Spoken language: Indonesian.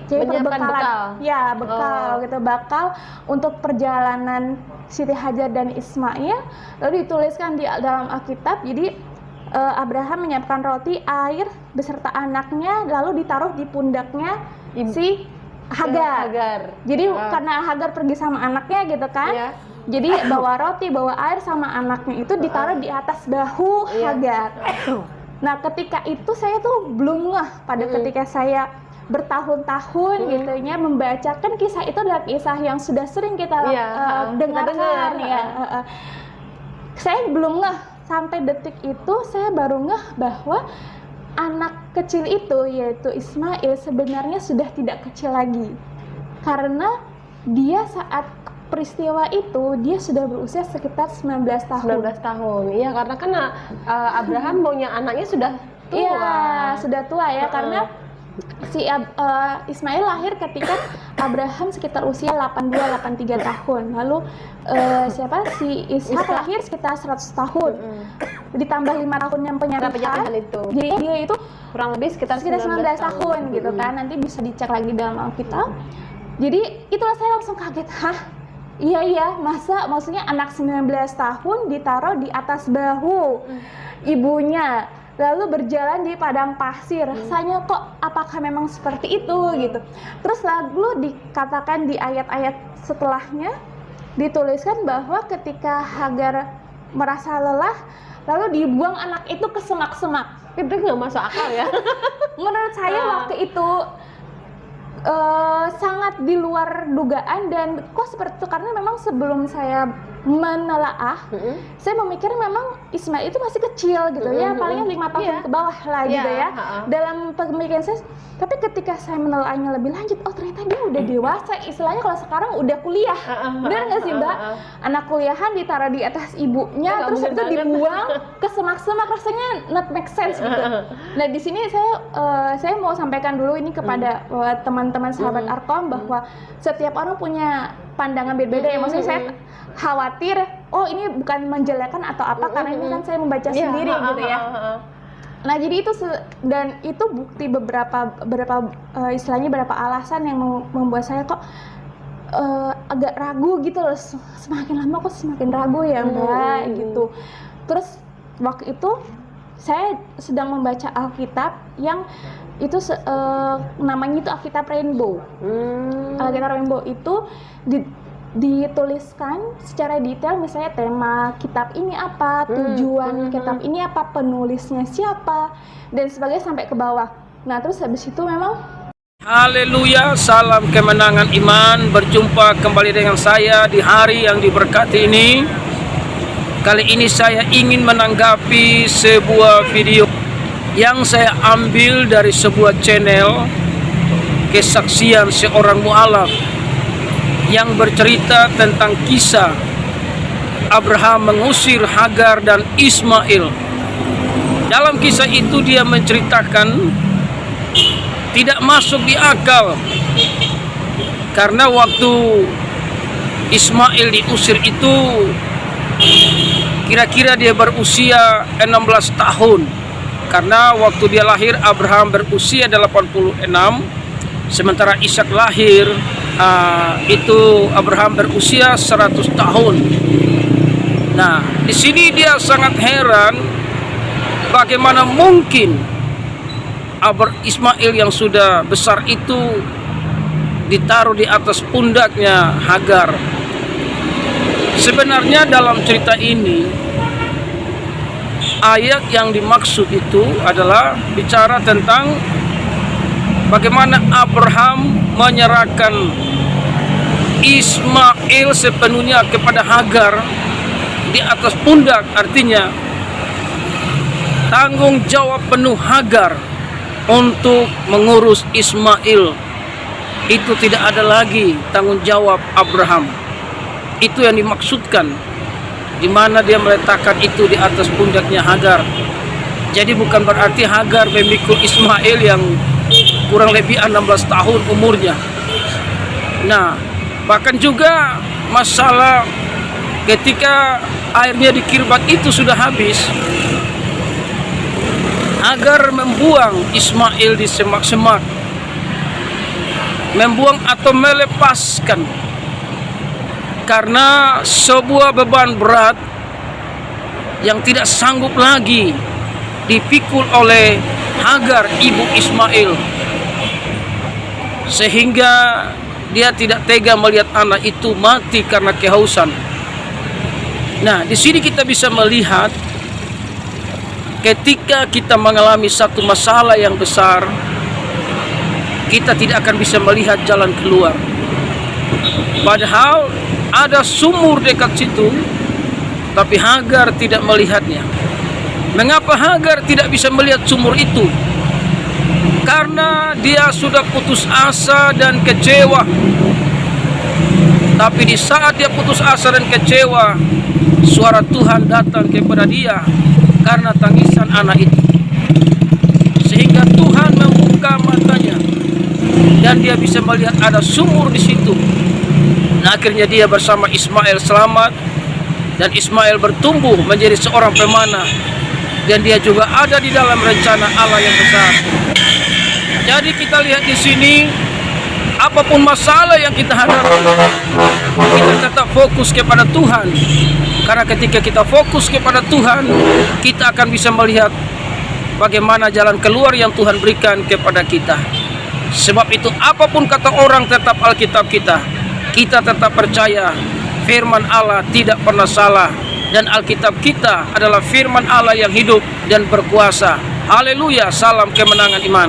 jadi menyiapkan bekal. Ya, bekal gitu, bakal untuk perjalanan Siti Hajar dan Ismail. Lalu dituliskan di dalam Alkitab. Jadi Abraham menyiapkan roti, air beserta anaknya, lalu ditaruh di pundaknya si Hagar. Jadi karena Hagar pergi sama anaknya gitu kan. Yeah. Jadi bawa roti, bawa air sama anaknya itu ditaruh di atas bahu Hagar. Nah, ketika itu saya tuh belum ngeh pada ketika saya bertahun-tahun gitu ya membacakan kisah itu adalah kisah yang sudah sering kita dengarkan ya. Saya belum ngeh sampai detik itu saya baru ngeh bahwa anak kecil itu yaitu Ismail sebenarnya sudah tidak kecil lagi. Karena dia saat peristiwa itu dia sudah berusia sekitar 19 tahun. 19 tahun. Iya, karena kan Abraham maunya anaknya sudah tua. Iya, sudah tua ya karena si Ismail lahir ketika Abraham sekitar usia 82-83 tahun. Lalu si Ishak lahir sekitar 100 tahun. Ditambah 5 tahun yang penyerahan itu. Jadi dia itu kurang lebih sekitar 19 tahun gitu kan. Nanti bisa dicek lagi dalam Alkitab. Jadi itulah saya langsung kaget. Hah? Iya, maksudnya anak 19 tahun ditaruh di atas bahu ibunya, lalu berjalan di padang pasir. Rasanya kok apakah memang seperti itu gitu. Terus lalu dikatakan di ayat-ayat setelahnya dituliskan bahwa ketika Hagar merasa lelah, lalu dibuang anak itu ke semak-semak. Itu nggak masuk akal ya. Menurut saya waktu itu sangat di luar dugaan dan kok seperti itu karena memang sebelum saya menelaah, saya memikir memang Ismail itu masih kecil gitu ya, paling 5 tahun ke bawah lah gitu ya. Dalam pemikiran saya, tapi ketika saya menelaahnya lebih lanjut, oh ternyata dia udah dewasa, istilahnya kalau sekarang udah kuliah. Benar nggak sih Mbak? Anak kuliahan ditaruh di atas ibunya, terus itu dibuang ke semak-semak, rasanya not make sense gitu. Nah di sini saya mau sampaikan dulu ini kepada teman-teman sahabat Arkom bahwa setiap orang punya pandangan berbeda ya, maksudnya saya khawatir, oh ini bukan menjelekan atau apa, karena ini kan saya membaca sendiri gitu ya. Nah jadi itu dan itu bukti beberapa istilahnya beberapa alasan yang membuat saya kok agak ragu gitu loh, semakin lama kok semakin ragu ya Mbak gitu. Terus waktu itu saya sedang membaca Alkitab yang itu namanya itu Alkitab Rainbow. Alkitab Rainbow itu dituliskan secara detail, misalnya tema kitab ini apa, tujuan kitab ini apa, penulisnya siapa, dan sebagainya sampai ke bawah. Nah terus habis itu memang haleluya, salam kemenangan iman. Berjumpa kembali dengan saya di hari yang diberkati ini. Kali ini saya ingin menanggapi sebuah video yang saya ambil dari sebuah channel kesaksian seorang mu'alaf yang bercerita tentang kisah Abraham mengusir Hagar dan Ismail. Dalam kisah itu dia menceritakan tidak masuk di akal karena waktu Ismail diusir itu kira-kira dia berusia 16 tahun. Karena waktu dia lahir Abraham berusia 86, sementara Ishak lahir itu Abraham berusia 100 tahun. Nah, di sini dia sangat heran bagaimana mungkin Ismail yang sudah besar itu ditaruh di atas pundaknya Hagar. Sebenarnya dalam cerita ini ayat yang dimaksud itu adalah bicara tentang bagaimana Abraham menyerahkan Ismail sepenuhnya kepada Hagar di atas pundak, artinya tanggung jawab penuh Hagar untuk mengurus Ismail. Itu tidak ada lagi tanggung jawab Abraham. Itu yang dimaksudkan, di mana dia meletakkan itu di atas pundaknya Hagar. Jadi bukan berarti Hagar memikul Ismail yang kurang lebih 16 tahun umurnya. Nah, bahkan juga masalah ketika airnya di Kirbat itu sudah habis, Hagar membuang Ismail di semak-semak. membuang atau melepaskan, karena sebuah beban berat yang tidak sanggup lagi dipikul oleh Hagar ibu Ismail, sehingga dia tidak tega melihat anak itu mati karena kehausan. Nah, di sini kita bisa melihat ketika kita mengalami satu masalah yang besar, kita tidak akan bisa melihat jalan keluar. Padahal ada sumur dekat situ, tapi Hagar tidak melihatnya. Mengapa Hagar tidak bisa melihat sumur itu? Karena dia sudah putus asa dan kecewa. Tapi di saat dia putus asa dan kecewa, suara Tuhan datang kepada dia karena tangisan anak itu, sehingga Tuhan membuka matanya dan dia bisa melihat ada sumur di situ. Nah, akhirnya dia bersama Ismail selamat, dan Ismail bertumbuh menjadi seorang pemanah, dan dia juga ada di dalam rencana Allah yang besar. Jadi kita lihat di sini, apapun masalah yang kita hadapi, kita tetap fokus kepada Tuhan. Karena ketika kita fokus kepada Tuhan, kita akan bisa melihat bagaimana jalan keluar yang Tuhan berikan kepada kita. Sebab itu apapun kata orang tetap Alkitab kita tetap percaya firman Allah tidak pernah salah, dan Alkitab kita adalah firman Allah yang hidup dan berkuasa. Haleluya, salam kemenangan iman.